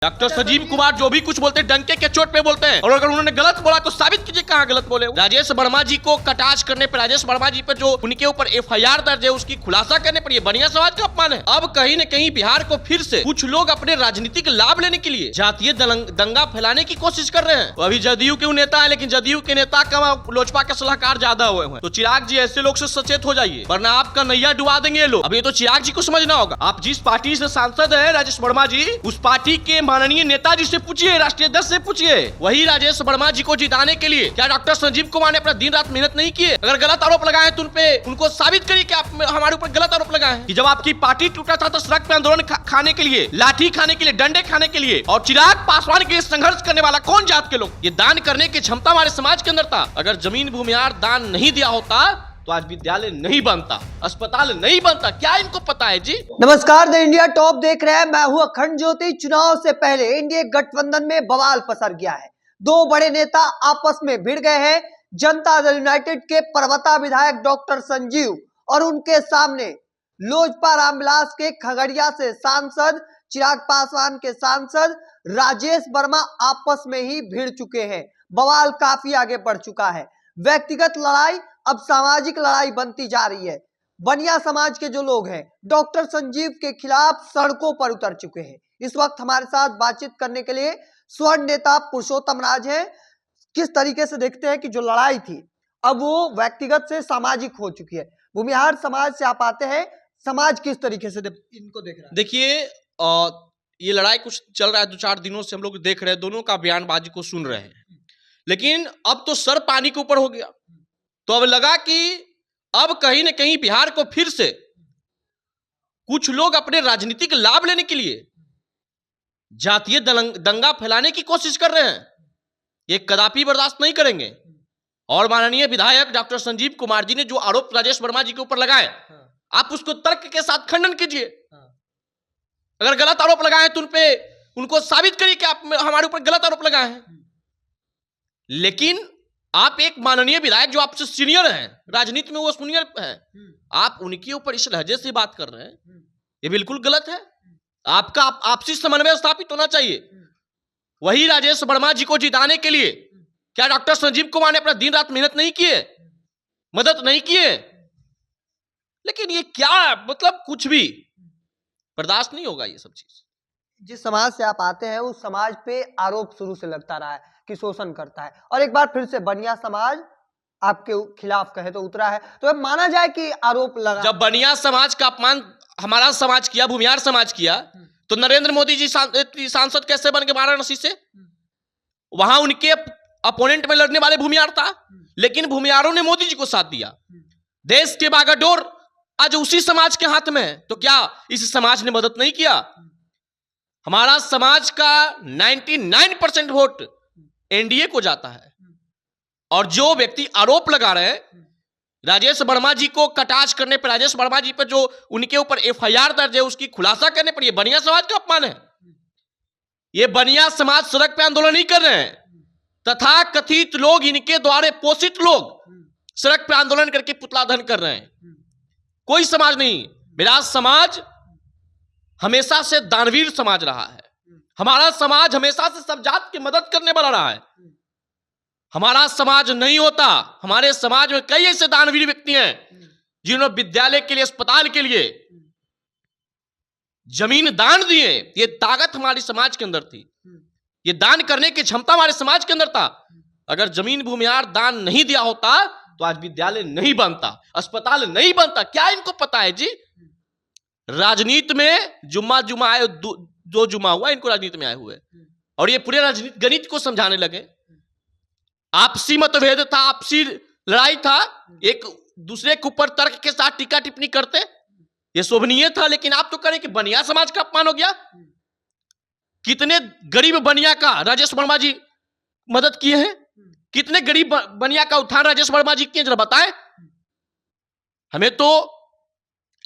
Doctor Sanjeev Kumar जो भी कुछ बोलते हैं डंके के चोट पे बोलते हैं, और अगर उन्होंने गलत बोला तो साबित कीजिए कहाँ गलत बोले। राजेश वर्मा जी को कटाक्ष करने पर, राजेश वर्मा जी पर जो उनके ऊपर एफआईआर दर्ज है उसकी खुलासा करने पर ये बनिया समाज का अपमान है। अब कहीं न कहीं बिहार को फिर से कुछ लोग अपने राजनीतिक लाभ लेने के लिए जातीय दंगा फैलाने की कोशिश कर रहे हैं। तो अभी जदयू के नेता है, लेकिन जदयू के नेता का लोजपा के सलाहकार ज्यादा हुए हैं। तो चिराग जी ऐसे लोग से सचेत हो जाइए, वरना आपका नैया डुबा देंगे ये लोग। अब ये तो चिराग जी को समझना होगा। आप जिस पार्टी से सांसद है राजेश वर्मा जी, उस पार्टी के माननीय नेताजी से पूछिए, राष्ट्रीय अध्यक्ष से पूछिए। वही राजेश वर्मा जी को जिताने के लिए क्या डॉक्टर संजीव कुमार ने अपना दिन रात मेहनत नहीं की है? अगर गलत आरोप लगाए तो उनको साबित करिए कि आप हमारे ऊपर गलत आरोप लगाए हैं। कि जब आपकी पार्टी टूटा था तो सड़क पे आंदोलन खाने के लिए, लाठी खाने के लिए, डंडे खाने के लिए, और चिराग पासवान के लिए संघर्ष करने वाला कौन जात के लोग? ये दान करने की क्षमता हमारे समाज के अंदर था। अगर जमीन भूमिहार दान नहीं दिया होता तो आज विद्यालय नहीं बनता, अस्पताल नहीं बनता। क्या इनको पता है जी? नमस्कार, द इंडिया टॉप देख रहे हैं। मैं हूं अखंड ज्योति। चुनाव से पहले एनडीए गठबंधन में बवाल पसर गया है। दो बड़े नेता आपस में भिड़ गए हैं। जनता दल यूनाइटेड के परबता विधायक डॉक्टर संजीव और उनके सामने लोजपा रामविलास के खगड़िया से सांसद चिराग पासवान के सांसद राजेश वर्मा आपस में ही भिड़ चुके हैं। बवाल काफी आगे बढ़ चुका है। व्यक्तिगत लड़ाई अब सामाजिक लड़ाई बनती जा रही है। बनिया समाज के जो लोग हैं डॉक्टर संजीव के खिलाफ सड़कों पर उतर चुके हैं। इस वक्त हमारे साथ बातचीत करने के लिए स्वर्ण नेता पुरुषोत्तम राज हैं। किस तरीके से देखते हैं कि जो लड़ाई थी अब वो व्यक्तिगत से सामाजिक हो चुकी है? भूमिहार समाज से आप आते हैं, समाज किस तरीके से इनको देख रहा है? देखिए, ये लड़ाई कुछ चल रहा है, 2-4 दिनों से हम लोग देख रहे हैं, दोनों का बयानबाजी को सुन रहे हैं। लेकिन अब तो सर पानी के ऊपर हो गया। तो अब लगा कि अब कहीं न कहीं बिहार को फिर से कुछ लोग अपने राजनीतिक लाभ लेने के लिए जातीय दंगा फैलाने की कोशिश कर रहे हैं। ये कदापि बर्दाश्त नहीं करेंगे। और माननीय विधायक डॉक्टर संजीव कुमार जी ने जो आरोप राजेश वर्मा जी के ऊपर लगाए, आप उसको तर्क के साथ खंडन कीजिए। अगर गलत आरोप लगाए तो उनको साबित करिए कि आप हमारे ऊपर गलत आरोप लगाए हैं। लेकिन आप एक माननीय विधायक जो आपसे सीनियर हैं, राजनीति में वो सीनियर हैं, आप उनके ऊपर इस लहजे से बात कर रहे हैं, ये बिल्कुल गलत है। आपका आपसी समन्वय स्थापित होना चाहिए। वही राजेश वर्मा जी को जिताने के लिए क्या डॉक्टर संजीव कुमार ने अपना दिन रात मेहनत नहीं की है, मदद नहीं की है? लेकिन ये क्या मतलब, कुछ भी बर्दाश्त नहीं होगा ये सब चीज। जिस समाज से आप आते हैं उस समाज पे आरोप शुरू से लगता रहा है कि शोषण करता है, और एक बार फिर से बनिया समाज आपके खिलाफ कहे तो उतरा है। तो अब माना जाए कि आरोप लगा। जब बनिया समाज का अपमान हमारा समाज किया, भूमिहार समाज किया, तो नरेंद्र मोदी जी सांसद कैसे बन के वाराणसी से? वहां उनके अपोनेंट में लड़ने वाले भूमिहार था, लेकिन भूमिहारों ने मोदी जी को साथ दिया। देश के बागडोर आज उसी समाज के हाथ में है। तो क्या इस समाज ने मदद नहीं किया? हमारा समाज का 99% वोट एनडीए को जाता है। और जो व्यक्ति आरोप लगा रहे हैं राजेश वर्मा जी को कटाक्ष करने पर, राजेश वर्मा जी पर जो उनके ऊपर एफआईआर दर्ज है उसकी खुलासा करने पर, यह बनिया समाज का अपमान है। ये बनिया समाज सड़क पे आंदोलन नहीं कर रहे हैं। तथा कथित लोग, इनके द्वारा पोषित लोग सड़क पे आंदोलन करके पुतला दहन कर रहे हैं। कोई समाज नहीं। मेरा समाज हमेशा से दानवीर समाज रहा है। हमारा समाज हमेशा से सब जात की मदद करने वाला रहा है। हमारा समाज नहीं होता। हमारे समाज में कई ऐसे दानवीर व्यक्ति हैं जिन्होंने विद्यालय के लिए, अस्पताल के लिए जमीन दान दिए। ये ताकत हमारे समाज के अंदर थी। ये दान करने की क्षमता हमारे समाज के अंदर था। अगर जमीन भूमिहार दान नहीं दिया होता तो आज विद्यालय नहीं बनता, अस्पताल नहीं बनता। क्या इनको पता है जी? राजनीति में जुम्मा आए, दो जुम्मा हुआ इनको राजनीति में आए हुए, और ये पूरे राजनीति गणित को समझाने लगे। आपसी मतभेद था, आपसी लड़ाई था, एक दूसरे के ऊपर तर्क के साथ टीका टिप्पणी करते, ये शोभनीय था। लेकिन आप तो करें कि बनिया समाज का अपमान हो गया। कितने गरीब बनिया का राजेश वर्मा जी मदद किए हैं? कितने गरीब बनिया का उत्थान राजेश वर्मा जी किए, जरा बताएं हमें। तो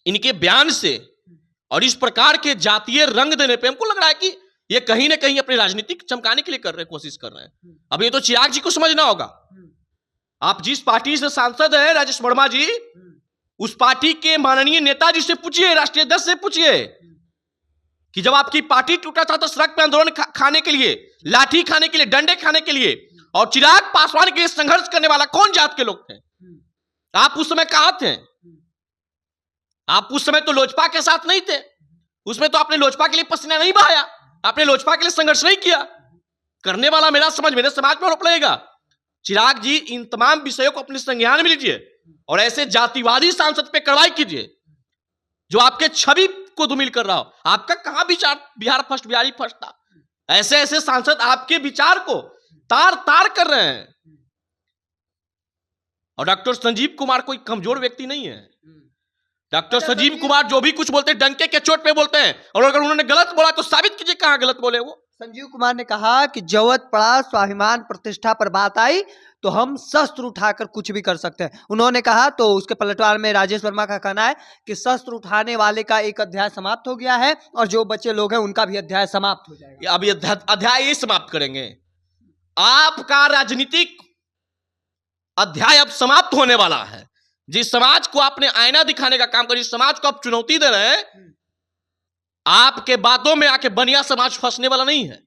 इनके बयान से और इस प्रकार के जातीय रंग देने पे हमको लग रहा है कि ये कहीं ना कहीं अपनी राजनीति चमकाने के लिए कोशिश कर रहे हैं। अब ये तो चिराग जी को समझना होगा। आप जिस पार्टी से सांसद है राजेश वर्मा जी, उस पार्टी के माननीय नेताजी से पूछिए, राष्ट्रीय अध्यक्ष से पूछिए कि जब आपकी पार्टी टूटा था तो सड़क पे आंदोलन खाने के लिए, लाठी खाने के लिए, डंडे खाने के लिए और चिराग पासवान के लिए संघर्ष करने वाला कौन जात के लोग थे? आप उस समय कहां थे? आप उस समय तो लोजपा के साथ नहीं थे। उसमें तो आपने लोजपा के लिए पसीना नहीं बहाया, आपने लोजपा के लिए संघर्ष नहीं किया। करने वाला मेरा समाज, मेरे समाज पर आरोप लगेगा। चिराग जी, इन तमाम विषयों को अपने संज्ञान में लीजिए और ऐसे जातिवादी सांसद पे कार्रवाई कीजिए जो आपके छवि को धूमिल कर रहा हो। आपका कहां विचार बिहार फर्स्ट, बिहारी फर्स्ट था? ऐसे ऐसे सांसद आपके विचार को तार तार कर रहे हैं। और डॉक्टर संजीव कुमार कोई कमजोर व्यक्ति नहीं है। डॉक्टर संजीव कुमार जो भी कुछ बोलते हैं डंके के चोट पे बोलते हैं, और अगर उन्होंने गलत बोला तो साबित कीजिए कहां गलत बोले वो। संजीव कुमार ने कहा कि जरूरत पड़ा, स्वाभिमान प्रतिष्ठा पर बात आई तो हम शस्त्र उठाकर कुछ भी कर सकते हैं, उन्होंने कहा। तो उसके पलटवार में राजेश वर्मा का कहना है कि शस्त्र उठाने वाले का एक अध्याय समाप्त हो गया है और जो बच्चे लोग हैं उनका भी अध्याय समाप्त हो जाएगा। अभी अध्याय ये समाप्त करेंगे। आपका राजनीतिक अध्याय अब समाप्त होने वाला है। जिस समाज को आपने आईना दिखाने का काम कर, जिस समाज को आप चुनौती दे रहे हैं, आपके बातों में आके बनिया समाज फंसने वाला नहीं है।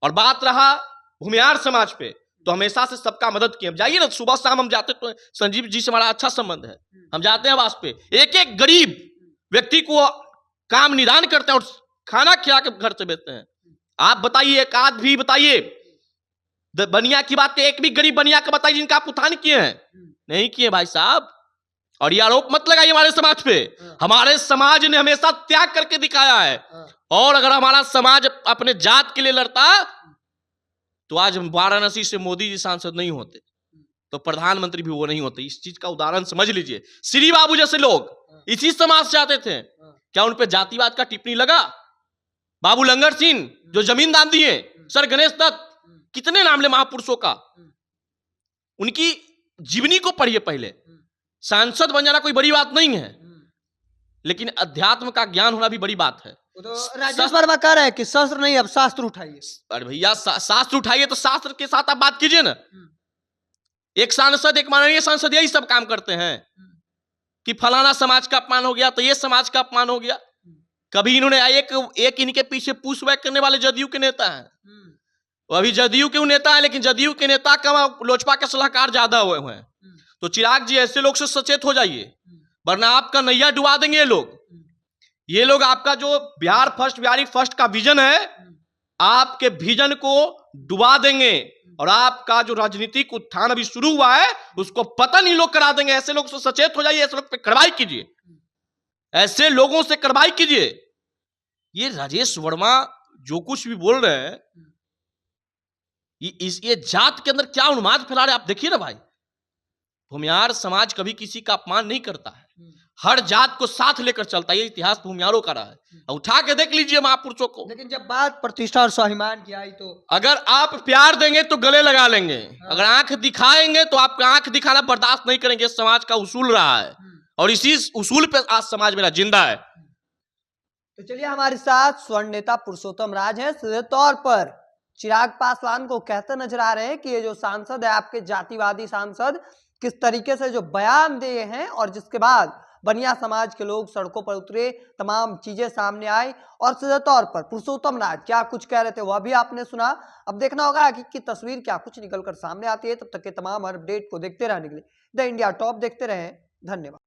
और बात रहा भूमिहार समाज पे, तो हमेशा से सबका मदद किए। जाइए ना, सुबह शाम हम जाते, तो संजीव जी से हमारा अच्छा संबंध है, हम जाते हैं आवास पे, एक एक गरीब व्यक्ति को काम निदान करते हैं और खाना खिला के घर से भेजते हैं। आप बताइए, एक आध भी बताइए बनिया की बात, एक भी गरीब बनिया का बताइए जिनका आप उत्थान किए हैं? नहीं किए भाई साहब। और ये आरोप मत लगाइए हमारे समाज पे। हमारे समाज ने हमेशा त्याग करके दिखाया है। और अगर हमारा समाज अपने जात के लिए लड़ता तो आज वाराणसी से मोदी जी सांसद नहीं होते, तो प्रधानमंत्री भी वो नहीं होते। इस चीज का उदाहरण समझ लीजिए। श्री बाबू जैसे लोग इसी समाज से आते थे, क्या उन पे जातिवाद का टिप्पणी लगा? बाबू लंगर सिंह जो जमीन दान दिए, सर गणेश दत्त, कितने नाम ले महापुरुषों का। उनकी जीवनी को पढ़िए पहले। सांसद बन जाना कोई बड़ी बात नहीं है, लेकिन अध्यात्म का ज्ञान होना भी बड़ी बात है। तो राजेश वर्मा कह रहे हैं कि शस्त्र नहीं, अब शास्त्र उठाइए। अरे भैया, शास्त्र उठाइए तो शास्त्र के साथ आप बात कीजिए ना। एक सांसद, एक माननीय सांसद यही सब काम करते हैं कि फलाना समाज का अपमान हो गया तो ये समाज का अपमान हो गया। कभी इन्होंने एक इनके पीछे पुश बैक करने वाले जदयू के नेता हैं, वो अभी जदयू के नेता है, लेकिन जदयू के नेता का लोजपा के सलाहकार ज्यादा हुए हैं। तो चिराग जी, ऐसे लोग से सचेत हो जाइए, वरना आपका नैया डुबा देंगे ये लोग। ये लोग आपका जो बिहार फर्स्ट, बिहारी फर्स्ट का विजन है, आपके विजन को डुबा देंगे और आपका जो राजनीतिक उत्थान अभी शुरू हुआ है उसको पतन ही लोग करा देंगे। ऐसे लोग से सचेत हो जाइए, ऐसे लोग पे कार्रवाई कीजिए, ऐसे लोगों से कार्रवाई कीजिए। ये राजेश वर्मा जो कुछ भी बोल रहे हैं, ये जात के अंदर क्या उन्माद फैला रहे हैं आप देखिए ना भाई। भूमिहार समाज कभी किसी का अपमान नहीं करता है, हर जात को साथ लेकर चलता है। ये इतिहास भूमिहारों का रहा है, उठा के देख लीजिए महापुरुषों को। लेकिन जब बात प्रतिष्ठा और स्वाभिमान की आई, तो अगर आप प्यार देंगे तो गले लगा लेंगे, अगर आंख दिखाएंगे तो आपका आंख दिखाना बर्दाश्त नहीं करेंगे। समाज का उसूल रहा है और इसी उसूल पे आज समाज मेरा जिंदा है। तो चलिए, हमारे साथ स्वर्ण नेता पुरुषोत्तम राज हैं। सीधे तौर पर चिराग पासवान को कहते नजर आ रहे हैं कि ये जो सांसद है, आपके जातिवादी सांसद, किस तरीके से जो बयान दिए हैं और जिसके बाद बनिया समाज के लोग सड़कों पर उतरे, तमाम चीजें सामने आई और सीधे तौर पर पुरुषोत्तम राज क्या कुछ कह रहे थे वह भी आपने सुना। अब देखना होगा कि तस्वीर क्या कुछ निकलकर सामने आती है। तब तक के तमाम हर अपडेट को देखते रहने के लिए द इंडिया टॉप देखते रहें। धन्यवाद।